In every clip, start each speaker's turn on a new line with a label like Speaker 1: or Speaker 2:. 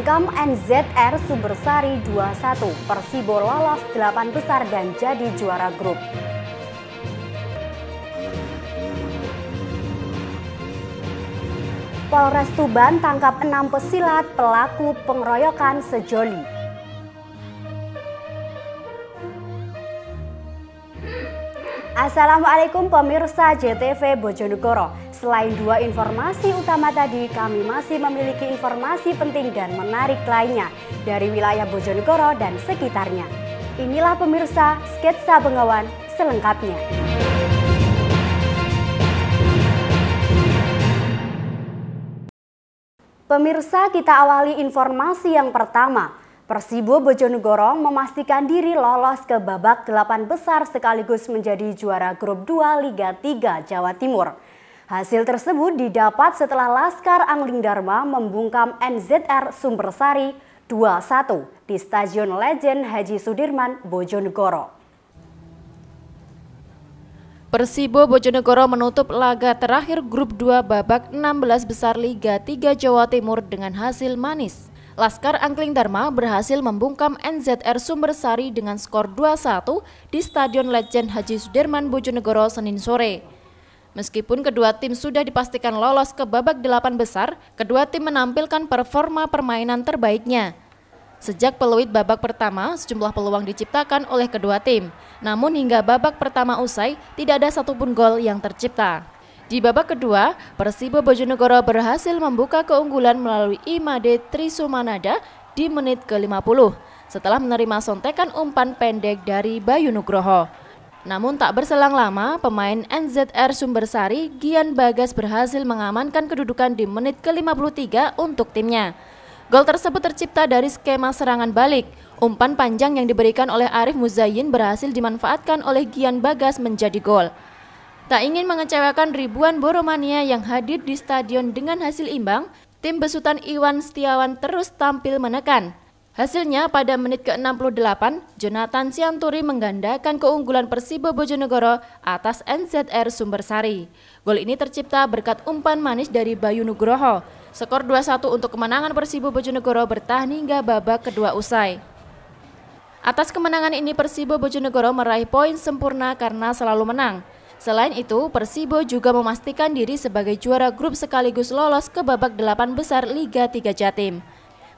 Speaker 1: membungkam NZR Sumbersari 2-1, Persibo lolos 8 besar dan jadi juara grup. Polres Tuban tangkap 6 pesilat pelaku pengeroyokan sejoli. Assalamualaikum pemirsa JTV Bojonegoro. Selain dua informasi utama tadi, kami masih memiliki informasi penting dan menarik lainnya dari wilayah Bojonegoro dan sekitarnya. Inilah pemirsa sketsa Bengawan selengkapnya. Pemirsa, kita awali informasi yang pertama. Persibo Bojonegoro memastikan diri lolos ke babak 8 besar sekaligus menjadi juara grup 2 Liga 3 Jawa Timur. Hasil tersebut didapat setelah Laskar Angling Dharma membungkam NZR Sumbersari 2-1 di Stadion Legend Haji Sudirman, Bojonegoro.
Speaker 2: Persibo Bojonegoro menutup laga terakhir grup 2 babak 16 besar Liga 3 Jawa Timur dengan hasil manis. Laskar Angling Dharma berhasil membungkam NZR Sumbersari dengan skor 2-1 di Stadion Legend Haji Sudirman, Bojonegoro, Senin sore. Meskipun kedua tim sudah dipastikan lolos ke babak 8 besar, kedua tim menampilkan performa permainan terbaiknya. Sejak peluit babak pertama, sejumlah peluang diciptakan oleh kedua tim. Namun hingga babak pertama usai, tidak ada satupun gol yang tercipta. Di babak kedua, Persibo Bojonegoro berhasil membuka keunggulan melalui Imade Trisumanada di menit ke-50 setelah menerima sontekan umpan pendek dari Bayu Nugroho. Namun tak berselang lama, pemain NZR Sumbersari Gian Bagas berhasil mengamankan kedudukan di menit ke-53 untuk timnya. Gol tersebut tercipta dari skema serangan balik. Umpan panjang yang diberikan oleh Arif Muzayyin berhasil dimanfaatkan oleh Gian Bagas menjadi gol. Tak ingin mengecewakan ribuan Boromania yang hadir di stadion dengan hasil imbang, tim besutan Iwan Setiawan terus tampil menekan. Hasilnya pada menit ke-68, Jonathan Sianturi menggandakan keunggulan Persibo Bojonegoro atas NZR Sumbersari. Gol ini tercipta berkat umpan manis dari Bayu Nugroho. Skor 2-1 untuk kemenangan Persibo Bojonegoro bertahan hingga babak kedua usai. Atas kemenangan ini Persibo Bojonegoro meraih poin sempurna karena selalu menang. Selain itu, Persibo juga memastikan diri sebagai juara grup sekaligus lolos ke babak 8 besar Liga 3 Jatim.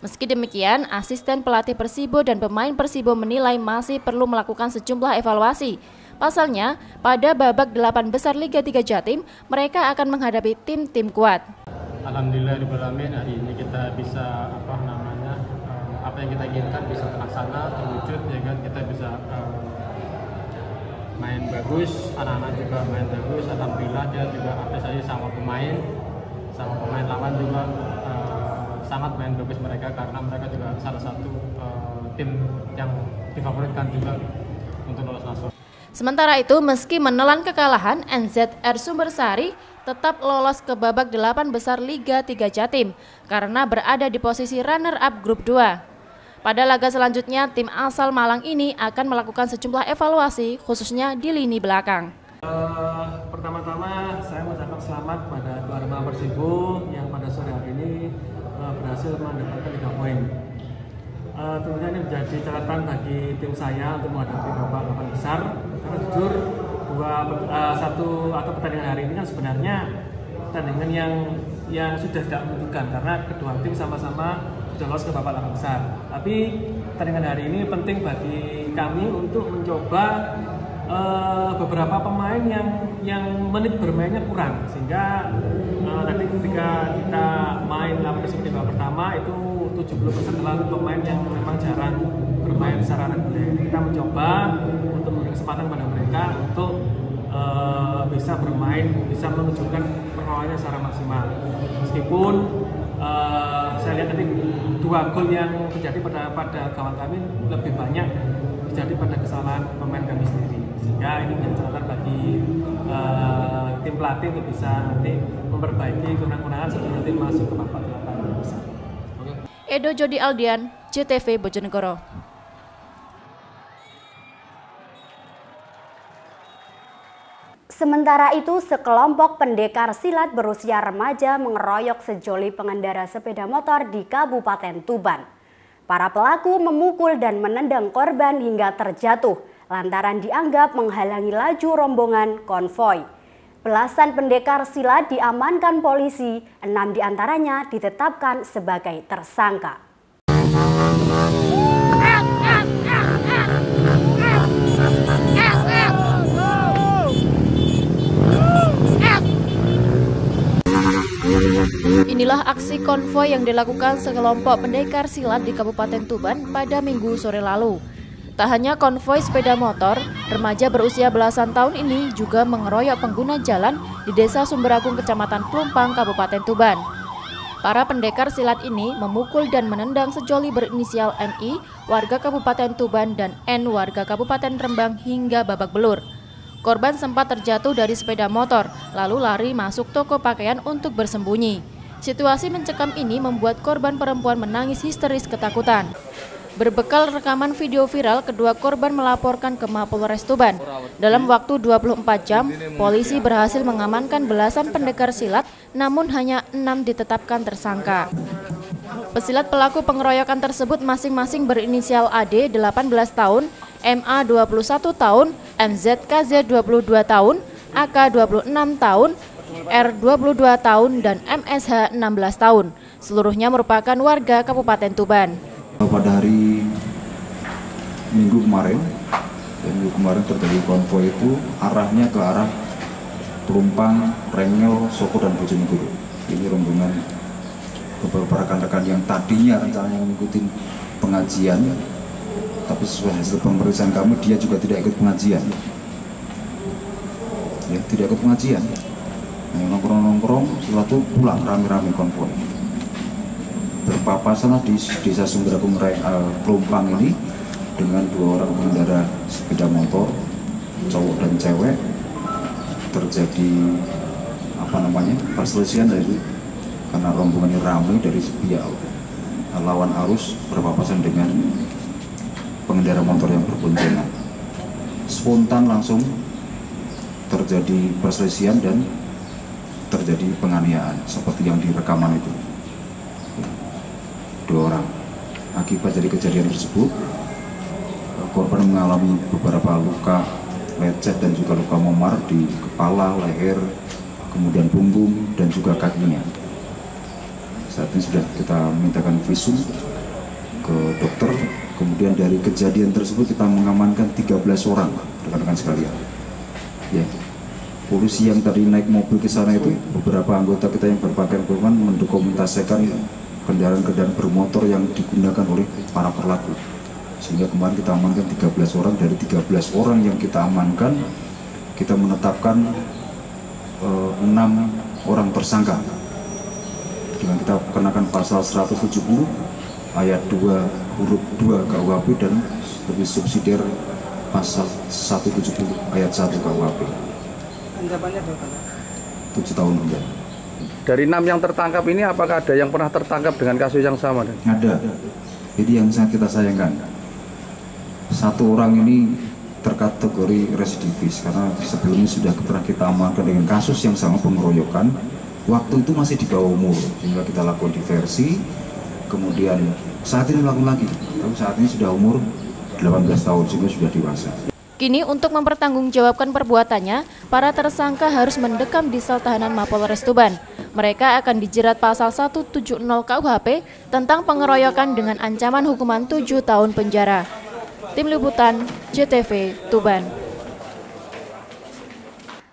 Speaker 2: Meski demikian, asisten pelatih Persibo dan pemain Persibo menilai masih perlu melakukan sejumlah evaluasi. Pasalnya, pada babak 8 besar Liga 3 Jatim, mereka akan menghadapi tim-tim kuat.
Speaker 3: Alhamdulillahirobbilalamin, hari ini kita bisa apa yang kita inginkan bisa terlaksana, terwujud, ya kan, kita bisa main bagus, anak-anak juga main bagus, alhamdulillah dia juga apresiasi sama pemain lawan juga sangat main bagus mereka karena mereka juga salah satu tim yang difavoritkan juga untuk lolos masuk.
Speaker 2: Sementara itu, meski menelan kekalahan, NZR Sumbersari tetap lolos ke babak 8 besar Liga 3 Jatim karena berada di posisi runner-up grup 2. Pada laga selanjutnya, tim asal Malang ini akan melakukan sejumlah evaluasi, khususnya di lini belakang.
Speaker 4: Pertama-tama, saya mengucapkan selamat kepada tuan rumah Persibo yang pada sore hari ini berhasil mendapatkan 3 poin. Tentunya ini menjadi catatan bagi tim saya untuk menghadapi babak 8 besar. Karena jujur, pertandingan hari ini kan sebenarnya pertandingan yang sudah tidak membutuhkan karena kedua tim sama-sama sudah lolos ke babak 8 besar. Tapi pertandingan hari ini penting bagi kami untuk mencoba beberapa pemain yang menit bermainnya kurang, sehingga nanti ketika kita main di babak pertama itu 70% adalah pemain yang memang jarang bermain secara reguler. Kita mencoba untuk memberi kesempatan pada mereka untuk bisa bermain, bisa menunjukkan performanya secara maksimal. Meskipun saya lihat tadi 2 gol yang terjadi pada kawan kami lebih banyak terjadi pada kesalahan pemain kami sendiri, sehingga ini menjadi catatan bagi tim pelatih untuk bisa nanti memperbaiki kekurangan sebelum tim masuk ke babak 8 besar.
Speaker 2: Edo Jody Aldian, JTV Bojonegoro.
Speaker 1: Sementara itu, sekelompok pendekar silat berusia remaja mengeroyok sejoli pengendara sepeda motor di Kabupaten Tuban. Para pelaku memukul dan menendang korban hingga terjatuh lantaran dianggap menghalangi laju rombongan konvoi. Belasan pendekar silat diamankan polisi, 6 diantaranya ditetapkan sebagai tersangka.
Speaker 2: Inilah aksi konvoi yang dilakukan sekelompok pendekar silat di Kabupaten Tuban pada Minggu sore lalu. Tak hanya konvoi sepeda motor, remaja berusia belasan tahun ini juga mengeroyok pengguna jalan di Desa Sumberagung, Kecamatan Pelumpang, Kabupaten Tuban. Para pendekar silat ini memukul dan menendang sejoli berinisial MI, warga Kabupaten Tuban, dan N, warga Kabupaten Rembang, hingga babak belur. Korban sempat terjatuh dari sepeda motor, lalu lari masuk toko pakaian untuk bersembunyi. Situasi mencekam ini membuat korban perempuan menangis histeris ketakutan. Berbekal rekaman video viral, kedua korban melaporkan ke Mapolres Tuban. Dalam waktu 24 jam, polisi berhasil mengamankan belasan pendekar silat, namun hanya 6 ditetapkan tersangka. Pesilat pelaku pengeroyokan tersebut masing-masing berinisial AD 18 tahun, MA 21 tahun, MZKZ 22 tahun, AK 26 tahun, R 22 tahun, dan MSH 16 tahun. Seluruhnya merupakan warga Kabupaten Tuban.
Speaker 5: Pada hari Minggu kemarin terjadi konvoi itu arahnya ke arah Pelumpang, Rengel, Soko, dan Bojonegoro. Ini rombongan beberapa rekan-rekan yang tadinya rencananya mengikuti pengajian, tapi sesuai hasil pemeriksaan kami dia juga tidak ikut pengajian. Ya, tidak ikut pengajian. Nongkrong-nongkrong, setelah itu pulang rame-rame konvoi. Berpapasan di Desa Sumberagung Pelumpang ini dengan 2 orang pengendara sepeda motor, cowok dan cewek. Terjadi perselisihan dari karena rombongan ini ramai dari pihak lawan arus berpapasan dengan pengendara motor yang berboncengan. Spontan langsung terjadi perselisihan dan terjadi penganiayaan seperti yang direkaman itu. 2 orang. Akibat dari kejadian tersebut, korban mengalami beberapa luka lecet dan juga luka memar di kepala, leher, kemudian punggung dan juga kakinya. Saat ini sudah kita mintakan visum ke dokter. Kemudian dari kejadian tersebut kita mengamankan 13 orang rekan-rekan sekalian. Ya. Polisi yang tadi naik mobil ke sana itu, beberapa anggota kita yang berpakaian korban mendokumentasikan kendaraan-kendaraan bermotor yang digunakan oleh para pelaku. Sehingga kemarin kita amankan 13 orang. Dari 13 orang yang kita amankan, kita menetapkan 6 orang tersangka. Dengan kita kenakan pasal 170 ayat 2 huruf 2 KUHP dan lebih subsidiar pasal 170 ayat 1 KUHP.
Speaker 6: Ancamannya berapa?
Speaker 5: 7 tahun penjara.
Speaker 6: Dari 6 yang tertangkap ini, apakah ada yang pernah tertangkap dengan kasus yang sama?
Speaker 5: Ada. Jadi yang sangat kita sayangkan, 1 orang ini terkategori residivis karena sebelumnya sudah pernah kita amankan dengan kasus yang sama pengeroyokan. Waktu itu masih di bawah umur, sehingga kita lakukan diversi. Kemudian saat ini melakukan lagi, tapi saat ini sudah umur 18 tahun, sehingga sudah dewasa.
Speaker 2: Kini untuk mempertanggungjawabkan perbuatannya, para tersangka harus mendekam di sel tahanan Mapolres Tuban. Mereka akan dijerat pasal 170 KUHP tentang pengeroyokan dengan ancaman hukuman 7 tahun penjara. Tim Liputan JTV Tuban.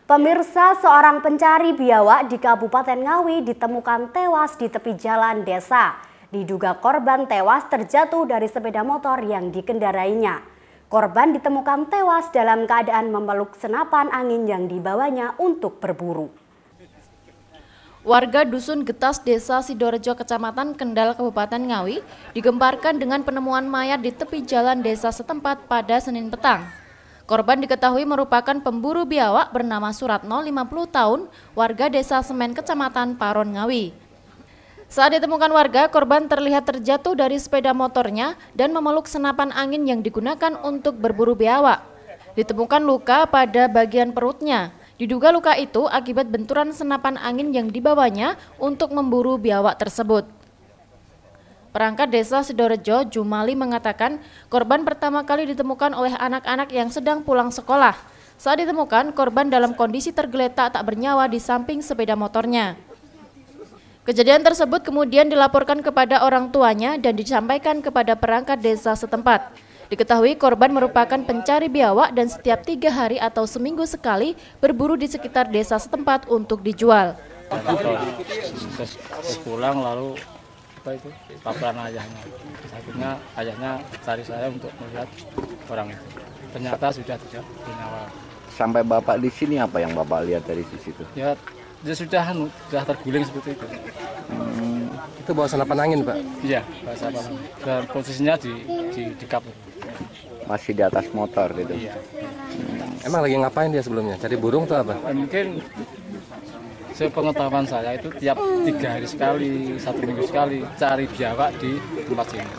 Speaker 1: Pemirsa, seorang pencari biawak di Kabupaten Ngawi ditemukan tewas di tepi jalan desa. Diduga korban tewas terjatuh dari sepeda motor yang dikendarainya. Korban ditemukan tewas dalam keadaan memeluk senapan angin yang dibawanya untuk berburu.
Speaker 2: Warga Dusun Getas, Desa Sidorejo, Kecamatan Kendal, Kabupaten Ngawi, digemparkan dengan penemuan mayat di tepi jalan desa setempat pada Senin petang. Korban diketahui merupakan pemburu biawak bernama Suratno, 50 tahun, warga Desa Semen, Kecamatan Paron, Ngawi. Saat ditemukan warga, korban terlihat terjatuh dari sepeda motornya dan memeluk senapan angin yang digunakan untuk berburu biawak. Ditemukan luka pada bagian perutnya Diduga luka itu akibat benturan senapan angin yang dibawanya untuk memburu biawak tersebut. Perangkat Desa Sidorejo, Jumali mengatakan korban pertama kali ditemukan oleh anak-anak yang sedang pulang sekolah. Saat ditemukan, korban dalam kondisi tergeletak tak bernyawa di samping sepeda motornya. Kejadian tersebut kemudian dilaporkan kepada orang tuanya dan disampaikan kepada perangkat desa setempat. Diketahui korban merupakan pencari biawak dan setiap 3 hari atau seminggu sekali berburu di sekitar desa setempat untuk dijual.
Speaker 7: Terus pulang lalu laporan ayahnya. Akhirnya ayahnya cari saya untuk melihat orang itu. Ternyata sudah tidak bernyawa.
Speaker 8: Sampai Bapak di sini apa yang Bapak lihat dari sisi itu?
Speaker 7: Ya sudah terguling seperti itu.
Speaker 9: Itu bawa senapan angin, Pak?
Speaker 7: Iya, bawa senapan angin. Dan posisinya di kap.
Speaker 8: Masih di atas motor gitu?
Speaker 7: Iya.
Speaker 9: Emang lagi ngapain dia sebelumnya? Cari burung atau apa?
Speaker 7: Mungkin sepengetahuan saya itu tiap 3 hari sekali, 1 minggu sekali cari biawak di tempat sini.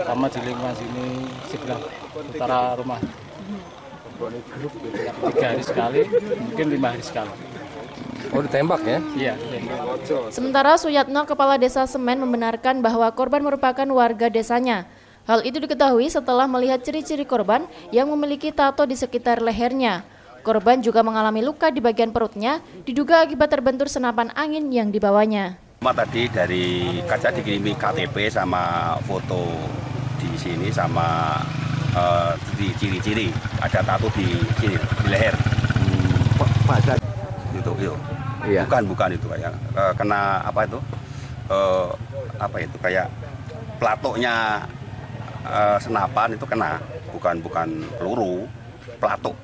Speaker 7: Sama di lingkungan sini sebelah utara rumah. 3 hari sekali, mungkin 5 hari sekali.
Speaker 9: Oh, ditembak ya?
Speaker 7: Iya, ditembak.
Speaker 2: Sementara Suyatno, Kepala Desa Semen, membenarkan bahwa korban merupakan warga desanya. Hal itu diketahui setelah melihat ciri-ciri korban yang memiliki tato di sekitar lehernya. Korban juga mengalami luka di bagian perutnya, diduga akibat terbentur senapan angin yang dibawanya.
Speaker 10: Tadi dari kaca dikirimi KTP sama foto di sini sama ciri-ciri, ada tato di sini di leher. Itu. Iya. Bukan itu kayak kena apa itu? Kayak platoknya senapan itu kena, bukan peluru, platok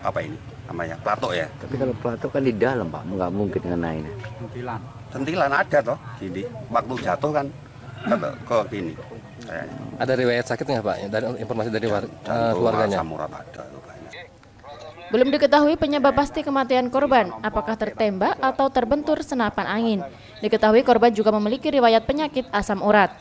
Speaker 10: apa ini namanya, platok ya.
Speaker 8: Tapi kalau platok kan di dalam, Pak, nggak mungkin ngenain.
Speaker 10: Sentilan ada toh gini, waktu jatuh kan ke gini kayaknya.
Speaker 9: Ada riwayat sakit nggak, Pak? Dari informasi dari keluarganya?
Speaker 2: Belum diketahui penyebab pasti kematian korban, apakah tertembak atau terbentur senapan angin. Diketahui korban juga memiliki riwayat penyakit asam urat.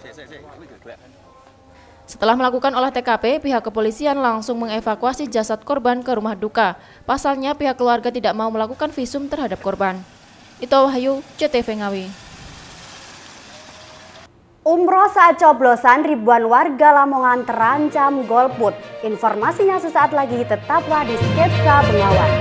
Speaker 2: Setelah melakukan olah TKP, pihak kepolisian langsung mengevakuasi jasad korban ke rumah duka. Pasalnya pihak keluarga tidak mau melakukan visum terhadap korban. Ito Wahyu, CTV Ngawi.
Speaker 1: Umroh saat coblosan, ribuan warga Lamongan terancam golput. Informasinya sesaat lagi, tetaplah di Sketsa Bengawan.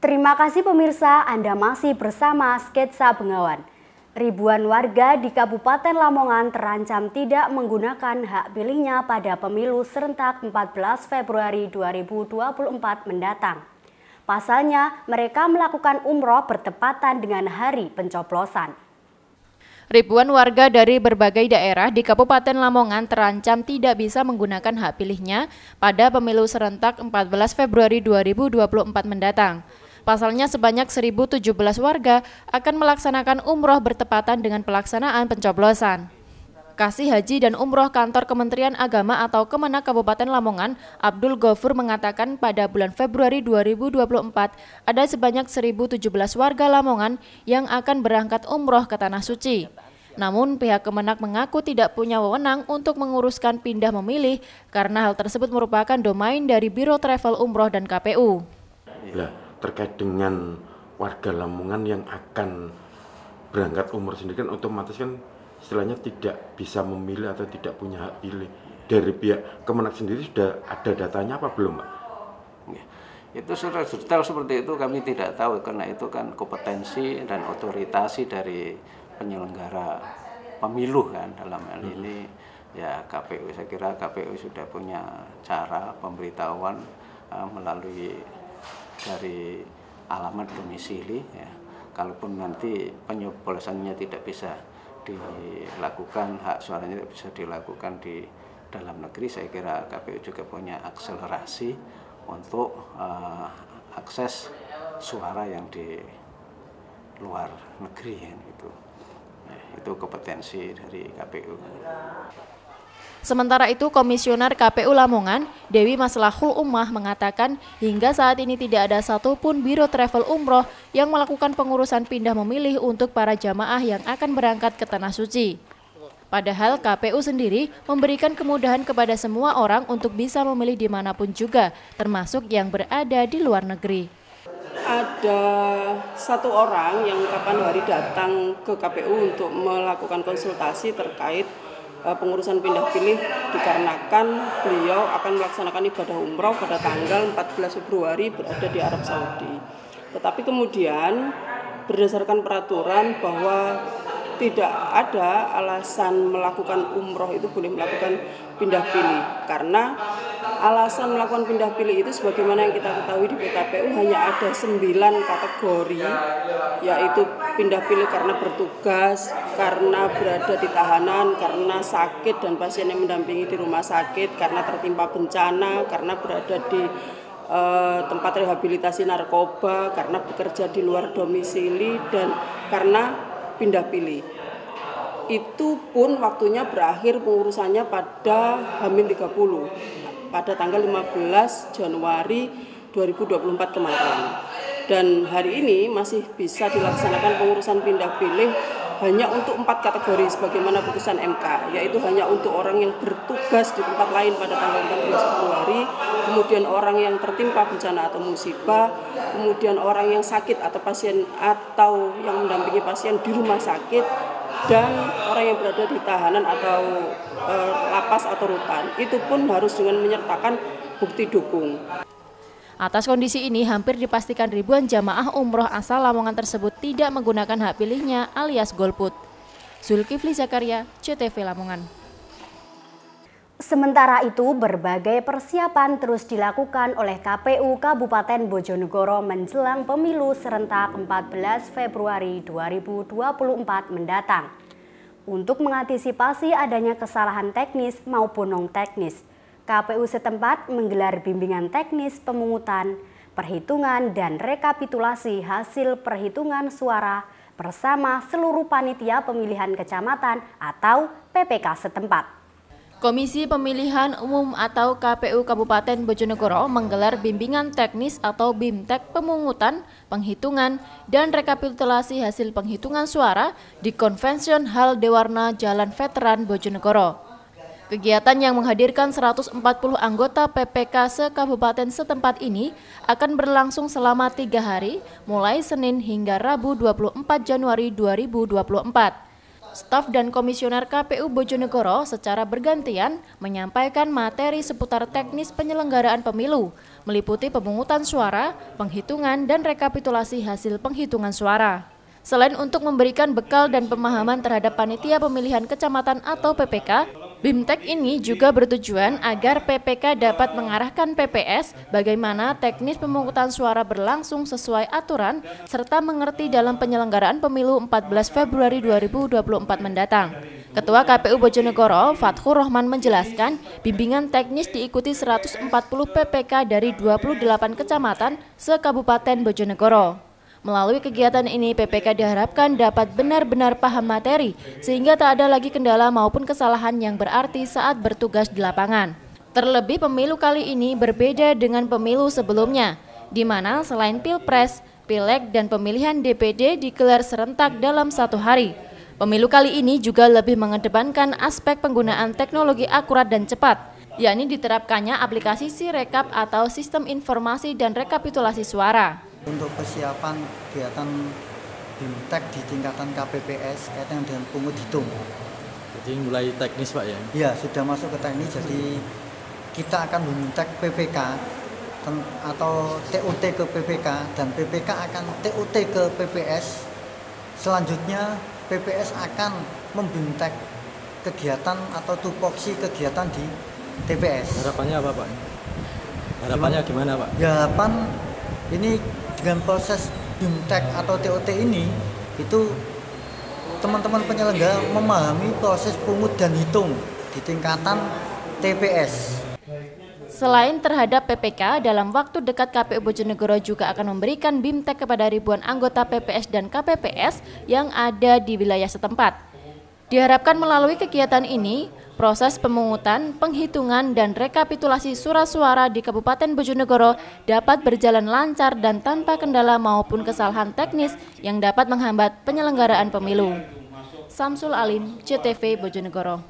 Speaker 1: Terima kasih pemirsa, Anda masih bersama Sketsa Bengawan. Ribuan warga di Kabupaten Lamongan terancam tidak menggunakan hak pilihnya pada pemilu serentak 14 Februari 2024 mendatang. Pasalnya, mereka melakukan umroh bertepatan dengan hari pencoblosan.
Speaker 2: Ribuan warga dari berbagai daerah di Kabupaten Lamongan terancam tidak bisa menggunakan hak pilihnya pada pemilu serentak 14 Februari 2024 mendatang. Pasalnya sebanyak 1.017 warga akan melaksanakan umroh bertepatan dengan pelaksanaan pencoblosan. Kasih Haji dan Umroh Kantor Kementerian Agama atau Kemenak Kabupaten Lamongan, Abdul Ghafur mengatakan pada bulan Februari 2024 ada sebanyak 1.017 warga Lamongan yang akan berangkat umroh ke Tanah Suci. Namun pihak Kemenak mengaku tidak punya wewenang untuk menguruskan pindah memilih karena hal tersebut merupakan domain dari Biro Travel Umroh dan KPU.
Speaker 11: Ya, terkait dengan warga Lamongan yang akan berangkat umroh sendiri kan otomatis kan istilahnya tidak bisa memilih atau tidak punya hak pilih. Dari pihak Kemenak sendiri sudah ada datanya apa belum, Pak?
Speaker 12: Itu sudah detail seperti itu kami tidak tahu karena itu kan kompetensi dan otoritasi dari penyelenggara pemilu kan dalam hal ini ya KPU. Saya kira KPU sudah punya cara pemberitahuan melalui dari alamat domisili ya. Kalaupun nanti penyoblosannya tidak bisa dilakukan, hak suaranya tidak bisa dilakukan di dalam negeri, saya kira KPU juga punya akselerasi untuk akses suara yang di luar negeri ya, itu kompetensi dari KPU.
Speaker 2: Sementara itu, Komisioner KPU Lamongan, Dewi Maslahul Ummah mengatakan hingga saat ini tidak ada satupun biro travel umroh yang melakukan pengurusan pindah memilih untuk para jamaah yang akan berangkat ke Tanah Suci. Padahal KPU sendiri memberikan kemudahan kepada semua orang untuk bisa memilih dimanapun juga, termasuk yang berada di luar negeri.
Speaker 13: Ada satu orang yang kapan hari datang ke KPU untuk melakukan konsultasi terkait pengurusan pindah pilih dikarenakan beliau akan melaksanakan ibadah umroh pada tanggal 14 Februari berada di Arab Saudi. Tetapi kemudian berdasarkan peraturan bahwa tidak ada alasan melakukan umroh itu boleh melakukan pindah pilih, karena alasan melakukan pindah pilih itu sebagaimana yang kita ketahui di PKPU hanya ada 9 kategori, yaitu pindah pilih karena bertugas, karena berada di tahanan, karena sakit dan pasien yang mendampingi di rumah sakit, karena tertimpa bencana, karena berada di tempat rehabilitasi narkoba, karena bekerja di luar domisili, dan karena pindah pilih. Itu pun waktunya berakhir pengurusannya pada H-30 pada tanggal 15 Januari 2024 kemarin. Dan hari ini masih bisa dilaksanakan pengurusan pindah pilih hanya untuk 4 kategori sebagaimana putusan MK, yaitu hanya untuk orang yang bertugas di tempat lain pada tanggal 14 Februari, kemudian orang yang tertimpa bencana atau musibah, kemudian orang yang sakit atau pasien atau yang mendampingi pasien di rumah sakit, dan orang yang berada di tahanan atau lapas atau rutan. Itu pun harus dengan menyertakan bukti dukung.
Speaker 2: Atas kondisi ini, hampir dipastikan ribuan jamaah umroh asal Lamongan tersebut tidak menggunakan hak pilihnya alias golput. Zulkifli Zakaria, CTV Lamongan.
Speaker 1: Sementara itu, berbagai persiapan terus dilakukan oleh KPU Kabupaten Bojonegoro menjelang pemilu serentak 14 Februari 2024 mendatang. Untuk mengantisipasi adanya kesalahan teknis maupun non-teknis, KPU setempat menggelar bimbingan teknis pemungutan, perhitungan, dan rekapitulasi hasil perhitungan suara bersama seluruh panitia pemilihan kecamatan atau PPK setempat.
Speaker 2: Komisi Pemilihan Umum atau KPU Kabupaten Bojonegoro menggelar bimbingan teknis atau BIMTEK pemungutan, penghitungan, dan rekapitulasi hasil penghitungan suara di Konvension Hal Dewarna Jalan Veteran Bojonegoro. Kegiatan yang menghadirkan 140 anggota PPK se-kabupaten setempat ini akan berlangsung selama 3 hari, mulai Senin hingga Rabu 24 Januari 2024. Staf dan komisioner KPU Bojonegoro secara bergantian menyampaikan materi seputar teknis penyelenggaraan pemilu, meliputi pemungutan suara, penghitungan, dan rekapitulasi hasil penghitungan suara. Selain untuk memberikan bekal dan pemahaman terhadap panitia pemilihan kecamatan atau PPK, BIMTEK ini juga bertujuan agar PPK dapat mengarahkan PPS bagaimana teknis pemungutan suara berlangsung sesuai aturan serta mengerti dalam penyelenggaraan pemilu 14 Februari 2024 mendatang. Ketua KPU Bojonegoro, Fathur Rahman menjelaskan, bimbingan teknis diikuti 140 PPK dari 28 kecamatan se-Kabupaten Bojonegoro. Melalui kegiatan ini, PPK diharapkan dapat benar-benar paham materi, sehingga tak ada lagi kendala maupun kesalahan yang berarti saat bertugas di lapangan. Terlebih pemilu kali ini berbeda dengan pemilu sebelumnya, di mana selain Pilpres, Pileg, dan pemilihan DPD digelar serentak dalam 1 hari. Pemilu kali ini juga lebih mengedepankan aspek penggunaan teknologi akurat dan cepat, yakni diterapkannya aplikasi Sirekap atau Sistem Informasi dan Rekapitulasi Suara.
Speaker 14: Untuk persiapan kegiatan BIMTEK di tingkatan KPPS kaitan dengan pungut hitung.
Speaker 15: Jadi mulai teknis Pak ya?
Speaker 14: Iya, sudah masuk ke teknis, jadi kita akan BIMTEK PPK atau TOT ke PPK dan PPK akan TOT ke PPS. Selanjutnya PPS akan membintek kegiatan atau tupoksi kegiatan di TPS.
Speaker 15: Harapannya apa Pak? Harapannya gimana Pak?
Speaker 14: Ya, harapan ini dengan proses BIMTEK atau TOT ini itu teman-teman penyelenggara memahami proses pungut dan hitung di tingkatan TPS.
Speaker 2: Selain terhadap PPK, dalam waktu dekat KPU Bojonegoro juga akan memberikan BIMTEK kepada ribuan anggota PPS dan KPPS yang ada di wilayah setempat. Diharapkan melalui kegiatan ini, proses pemungutan, penghitungan, dan rekapitulasi surat suara di Kabupaten Bojonegoro dapat berjalan lancar dan tanpa kendala maupun kesalahan teknis yang dapat menghambat penyelenggaraan pemilu. Samsul Alim, CTV Bojonegoro.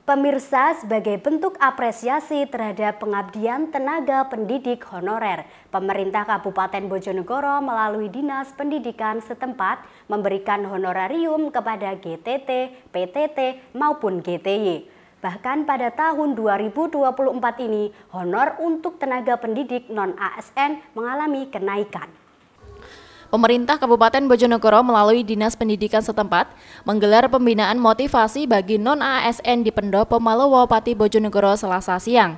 Speaker 1: Pemirsa, sebagai bentuk apresiasi terhadap pengabdian tenaga pendidik honorer, pemerintah Kabupaten Bojonegoro melalui Dinas Pendidikan setempat memberikan honorarium kepada GTT, PTT, maupun GTY. Bahkan pada tahun 2024 ini, honor untuk tenaga pendidik non-ASN mengalami kenaikan.
Speaker 2: Pemerintah Kabupaten Bojonegoro melalui Dinas Pendidikan setempat menggelar pembinaan motivasi bagi non-ASN di Pendopo Malowo Pati Bojonegoro Selasa siang.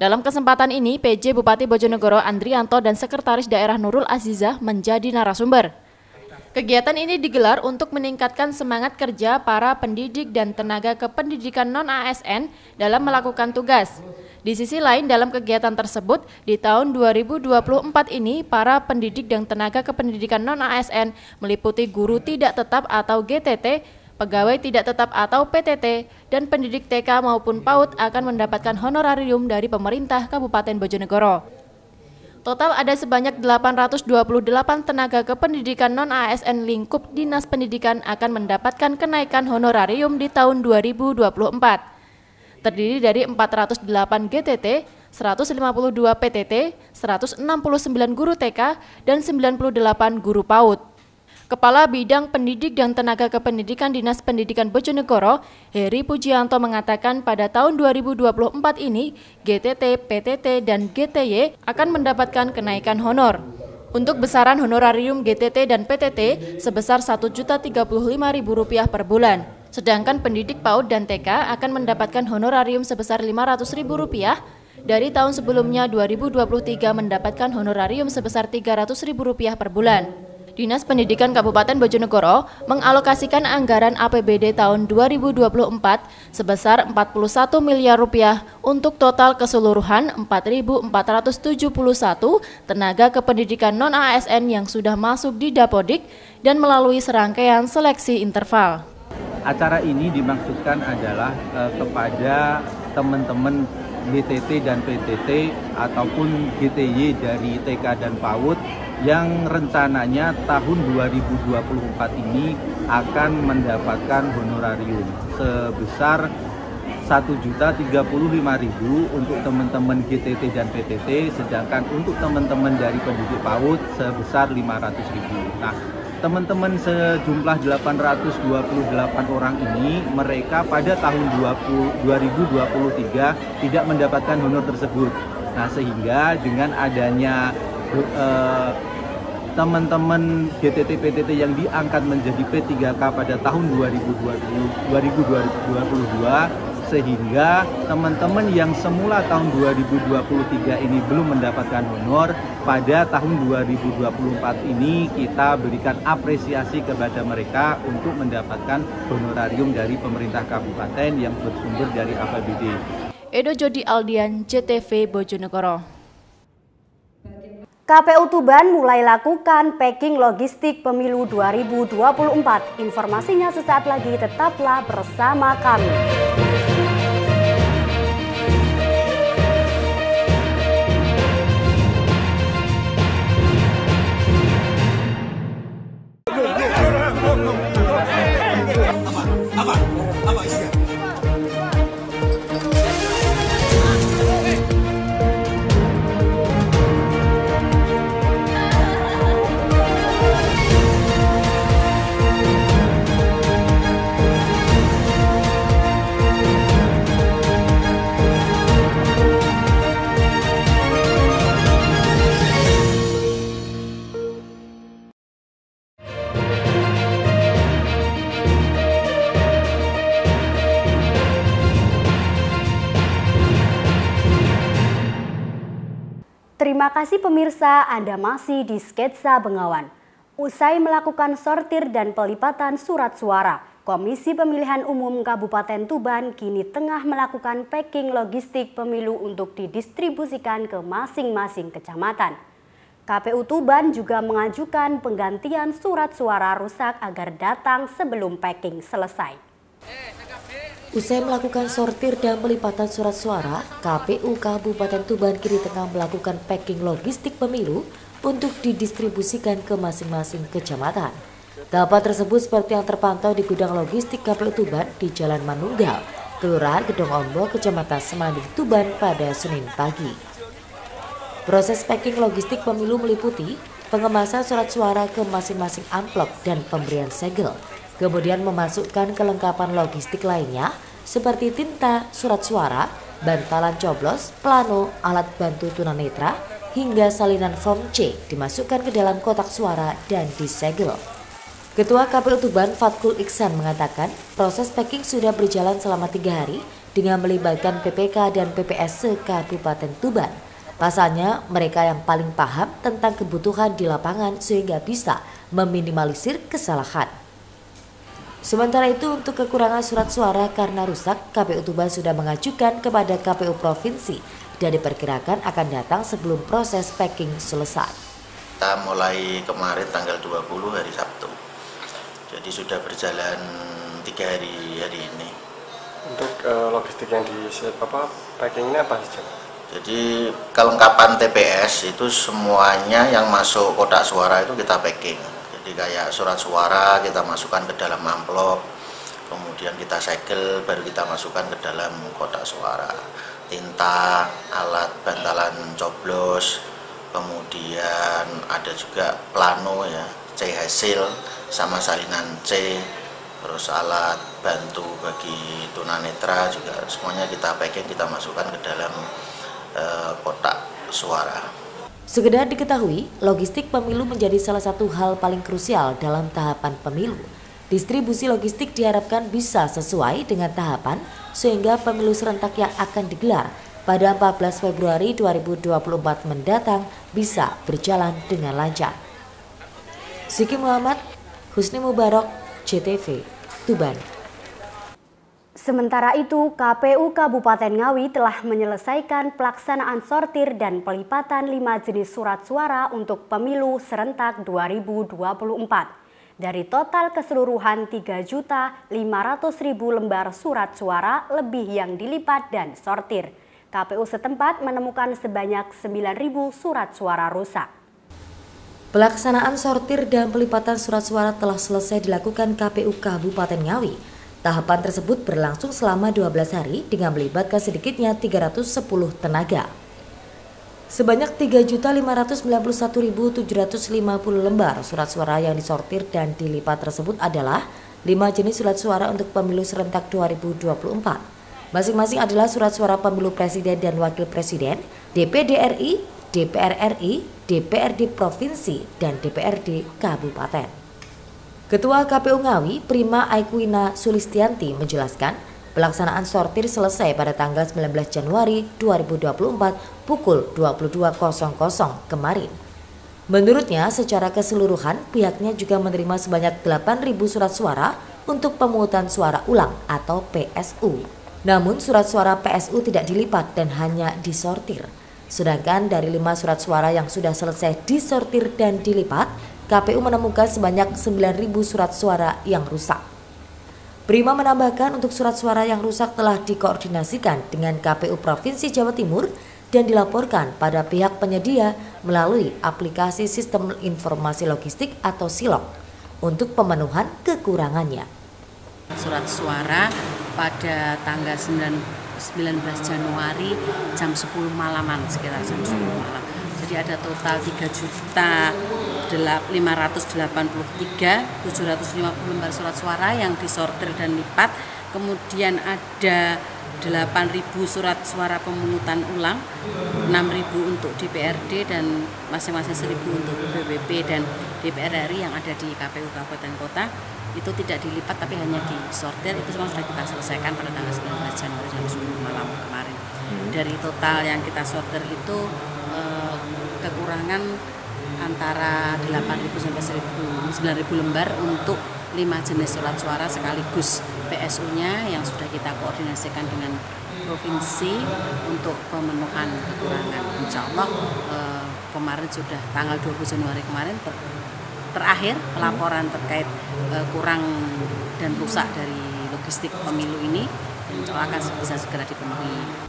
Speaker 2: Dalam kesempatan ini, PJ Bupati Bojonegoro Andrianto dan Sekretaris Daerah Nurul Azizah menjadi narasumber. Kegiatan ini digelar untuk meningkatkan semangat kerja para pendidik dan tenaga kependidikan non-ASN dalam melakukan tugas. Di sisi lain, dalam kegiatan tersebut, di tahun 2024 ini, para pendidik dan tenaga kependidikan non-ASN meliputi guru tidak tetap atau GTT, pegawai tidak tetap atau PTT, dan pendidik TK maupun PAUD akan mendapatkan honorarium dari pemerintah Kabupaten Bojonegoro. Total ada sebanyak 828 tenaga kependidikan non-ASN lingkup Dinas Pendidikan akan mendapatkan kenaikan honorarium di tahun 2024. Terdiri dari 408 GTT, 152 PTT, 169 guru TK, dan 98 guru PAUD. Kepala Bidang Pendidik dan Tenaga Kependidikan Dinas Pendidikan Bojonegoro, Heri Pujianto mengatakan pada tahun 2024 ini, GTT, PTT, dan GTY akan mendapatkan kenaikan honor. Untuk besaran honorarium GTT dan PTT sebesar Rp1.035.000 per bulan. Sedangkan pendidik PAUD dan TK akan mendapatkan honorarium sebesar Rp500.000 dari tahun sebelumnya 2023 mendapatkan honorarium sebesar Rp300.000 per bulan. Dinas Pendidikan Kabupaten Bojonegoro mengalokasikan anggaran APBD tahun 2024 sebesar Rp41 miliar untuk total keseluruhan 4.471 tenaga kependidikan non-ASN yang sudah masuk di Dapodik dan melalui serangkaian seleksi interval.
Speaker 16: Acara ini dimaksudkan adalah kepada teman-teman GTT dan PTT ataupun GTY dari TK dan PAUD yang rencananya tahun 2024 ini akan mendapatkan honorarium sebesar Rp1.035.000 untuk teman-teman GTT dan PTT, sedangkan untuk teman-teman dari pendidik PAUD sebesar Rp500.000. Nah, teman-teman sejumlah 828 orang ini, mereka pada tahun 2023 tidak mendapatkan honor tersebut. Nah, sehingga dengan adanya teman-teman GTT PTT yang diangkat menjadi P3K pada tahun 2022, sehingga teman-teman yang semula tahun 2023 ini belum mendapatkan honor, pada tahun 2024 ini kita berikan apresiasi kepada mereka untuk mendapatkan honorarium dari pemerintah kabupaten yang bersumber dari APBD.
Speaker 2: Edo Jody Aldian, CTV Bojonegoro.
Speaker 1: KPU Tuban mulai lakukan packing logistik pemilu 2024. Informasinya sesaat lagi, tetaplah bersama kami. Terima kasih pemirsa, Anda masih di Sketsa Bengawan. Usai melakukan sortir dan pelipatan surat suara, Komisi Pemilihan Umum Kabupaten Tuban kini tengah melakukan packing logistik pemilu untuk didistribusikan ke masing-masing kecamatan. KPU Tuban juga mengajukan penggantian surat suara rusak agar datang sebelum packing selesai.
Speaker 2: Usai melakukan sortir dan pelipatan surat suara, KPU Kabupaten Tuban kini tengah melakukan packing logistik pemilu untuk didistribusikan ke masing-masing kecamatan. Tahapan tersebut seperti yang terpantau di gudang logistik KPU Tuban di Jalan Manunggal, Kelurahan Gedong Ombo, Kecamatan Semanding, Tuban pada Senin pagi. Proses packing logistik pemilu meliputi pengemasan surat suara ke masing-masing amplop dan pemberian segel, kemudian memasukkan kelengkapan logistik lainnya seperti tinta, surat suara, bantalan coblos, plano, alat bantu tunanetra, hingga salinan form C dimasukkan ke dalam kotak suara dan disegel. Ketua KPU Tuban Fatkul Iksan mengatakan proses packing sudah berjalan selama 3 hari dengan melibatkan PPK dan PPS se-Kabupaten Tuban. Pasalnya mereka yang paling paham tentang kebutuhan di lapangan sehingga bisa meminimalisir kesalahan. Sementara itu untuk kekurangan surat suara karena rusak, KPU Tuban sudah mengajukan kepada KPU Provinsi dan diperkirakan akan datang sebelum proses packing selesai.
Speaker 17: Kita mulai kemarin tanggal 20 hari Sabtu, jadi sudah berjalan 3 hari ini.
Speaker 9: Untuk logistik yang di packing ini apa saja?
Speaker 17: Jadi kelengkapan TPS itu semuanya yang masuk kotak suara itu kita packing. Jadi kayak surat suara kita masukkan ke dalam amplop, kemudian kita segel, baru kita masukkan ke dalam kotak suara. Tinta, alat bantalan coblos, kemudian ada juga plano ya, C hasil sama salinan C, terus alat bantu bagi tunanetra juga semuanya kita packing, kita masukkan ke dalam kotak suara.
Speaker 2: Sekedar diketahui, logistik pemilu menjadi salah satu hal paling krusial dalam tahapan pemilu. Distribusi logistik diharapkan bisa sesuai dengan tahapan sehingga pemilu serentak yang akan digelar pada 14 Februari 2024 mendatang bisa berjalan dengan lancar. Siki Muhammad, Husni Mubarok, CTV, Tuban.
Speaker 1: Sementara itu, KPU Kabupaten Ngawi telah menyelesaikan pelaksanaan sortir dan pelipatan 5 jenis surat suara untuk pemilu serentak 2024. Dari total keseluruhan 3.500.000 lembar surat suara lebih yang dilipat dan sortir. KPU setempat menemukan sebanyak 9.000 surat suara rusak.
Speaker 2: Pelaksanaan sortir dan pelipatan surat suara telah selesai dilakukan KPU Kabupaten Ngawi. Tahapan tersebut berlangsung selama 12 hari dengan melibatkan sedikitnya 310 tenaga. Sebanyak 3.591.750 lembar surat suara yang disortir dan dilipat tersebut adalah 5 jenis surat suara untuk pemilu serentak 2024. Masing-masing adalah surat suara pemilu presiden dan wakil presiden, DPD RI, DPR RI, DPRD Provinsi, dan DPRD Kabupaten. Ketua KPU Ngawi, Prima Aikwina Sulistianti menjelaskan, pelaksanaan sortir selesai pada tanggal 19 Januari 2024 pukul 22.00 kemarin. Menurutnya, secara keseluruhan pihaknya juga menerima sebanyak 8.000 surat suara untuk pemungutan suara ulang atau PSU. Namun surat suara PSU tidak dilipat dan hanya disortir. Sedangkan dari 5 surat suara yang sudah selesai disortir dan dilipat, KPU menemukan sebanyak 9.000 surat suara yang rusak. Prima menambahkan untuk surat suara yang rusak telah dikoordinasikan dengan KPU Provinsi Jawa Timur dan dilaporkan pada pihak penyedia melalui aplikasi Sistem Informasi Logistik atau SILOG untuk pemenuhan kekurangannya.
Speaker 18: Surat suara pada tanggal 19 Januari jam 10 malaman, sekitar jam 10 malam. Jadi ada total 3.583.750 lembar surat suara yang disortir dan lipat. Kemudian ada 8.000 surat suara pemungutan ulang, 6.000 untuk DPRD dan masing-masing 1.000 untuk BWP dan DPR RI yang ada di KPU Kabupaten Kota. Itu tidak dilipat tapi hanya disortir. Itu semua sudah kita selesaikan pada tanggal 19 Januari jam 10 malam kemarin. Dari total yang kita sortir itu kekurangan antara 8.000 sampai 9.000 lembar untuk 5 jenis surat suara sekaligus PSU-nya yang sudah kita koordinasikan dengan provinsi untuk pemenuhan kekurangan. Insya Allah kemarin sudah tanggal 20 Januari kemarin terakhir pelaporan terkait kurang dan rusak dari logistik pemilu ini, dan insya Allah akan bisa segera dipenuhi.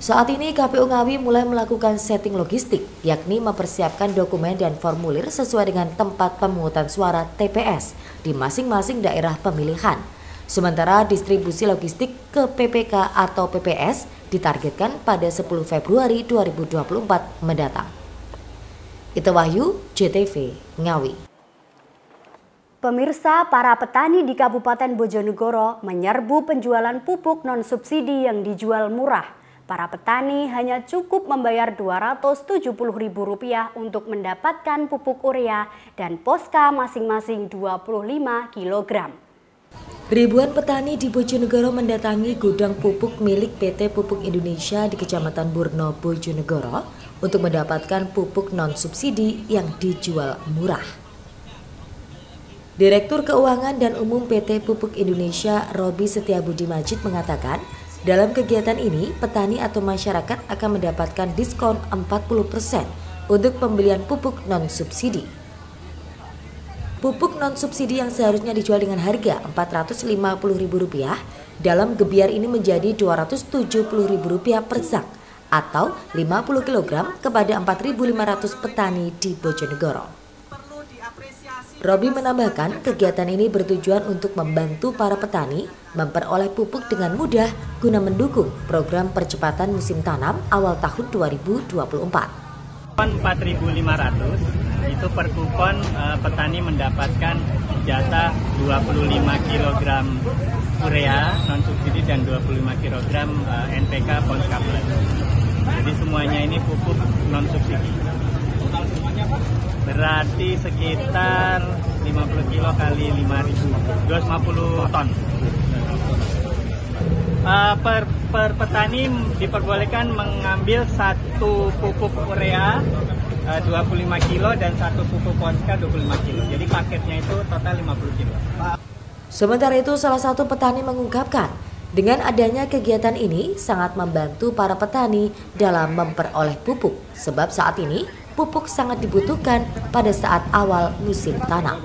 Speaker 2: Saat ini KPU Ngawi mulai melakukan setting logistik, yakni mempersiapkan dokumen dan formulir sesuai dengan tempat pemungutan suara TPS di masing-masing daerah pemilihan. Sementara distribusi logistik ke PPK atau PPS ditargetkan pada 10 Februari 2024 mendatang. Itu Wahyu, JTV, Ngawi.
Speaker 1: Pemirsa, para petani di Kabupaten Bojonegoro menyerbu penjualan pupuk non-subsidi yang dijual murah. Para petani hanya cukup membayar Rp270.000 untuk mendapatkan pupuk urea dan Posca masing-masing 25 kg.
Speaker 2: Ribuan petani di Bojonegoro mendatangi gudang pupuk milik PT Pupuk Indonesia di Kecamatan Burno, Bojonegoro untuk mendapatkan pupuk non-subsidi yang dijual murah. Direktur Keuangan dan Umum PT Pupuk Indonesia, Robi Setiabudi Majid mengatakan, dalam kegiatan ini, petani atau masyarakat akan mendapatkan diskon 40% untuk pembelian pupuk non-subsidi. Pupuk non-subsidi yang seharusnya dijual dengan harga Rp450.000 dalam gebiar ini menjadi Rp270.000 per sak atau 50 kg kepada 4.500 petani di Bojonegoro. Robi menambahkan kegiatan ini bertujuan untuk membantu para petani memperoleh pupuk dengan mudah guna mendukung program percepatan musim tanam awal tahun 2024.
Speaker 19: 4.500 itu per kupon petani mendapatkan jatah 25 kg urea non subsidi dan 25 kg NPK Posca Plus. Jadi semuanya ini pupuk non subsidi. Berarti sekitar 50 kilo kali 5.000, 250 ton. Per petani diperbolehkan mengambil satu pupuk urea 25 kilo dan satu pupuk Posca 25 kilo. Jadi paketnya itu total 50 kilo.
Speaker 2: Sementara itu, salah satu petani mengungkapkan, dengan adanya kegiatan ini sangat membantu para petani dalam memperoleh pupuk, sebab saat ini pupuk sangat dibutuhkan pada saat awal musim tanam.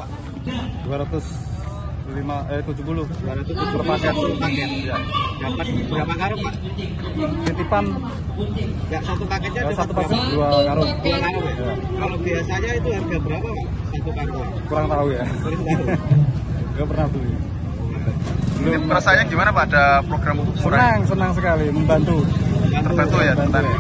Speaker 19: 270 per paket. Ya. Dapat berapa karung, Pak? Titipan. Ya, satu paketnya satu paket 2 karung. 2 karung ya. Kalau biasanya itu harga berapa, Pak? Satu karung. Kurang tahu ya. Enggak pernah beli.
Speaker 6: Belum. Rasanya gimana, Pak, ada program pupuk murah?
Speaker 19: Senang sekali, membantu.
Speaker 6: Terbantu ya, petani.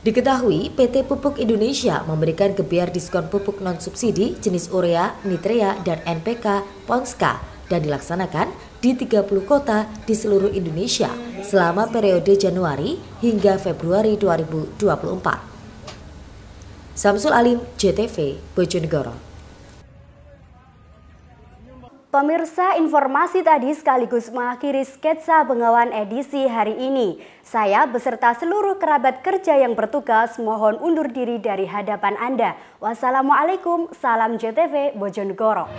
Speaker 2: Diketahui PT Pupuk Indonesia memberikan gebiar diskon pupuk non-subsidi jenis urea, nitrea, dan NPK Posca dan dilaksanakan di 30 kota di seluruh Indonesia selama periode Januari hingga Februari 2024. Samsul Alim, JTV, Bojonegoro.
Speaker 1: Pemirsa, informasi tadi sekaligus mengakhiri sketsa Bengawan edisi hari ini. Saya beserta seluruh kerabat kerja yang bertugas mohon undur diri dari hadapan Anda. Wassalamualaikum, salam JTV Bojonegoro.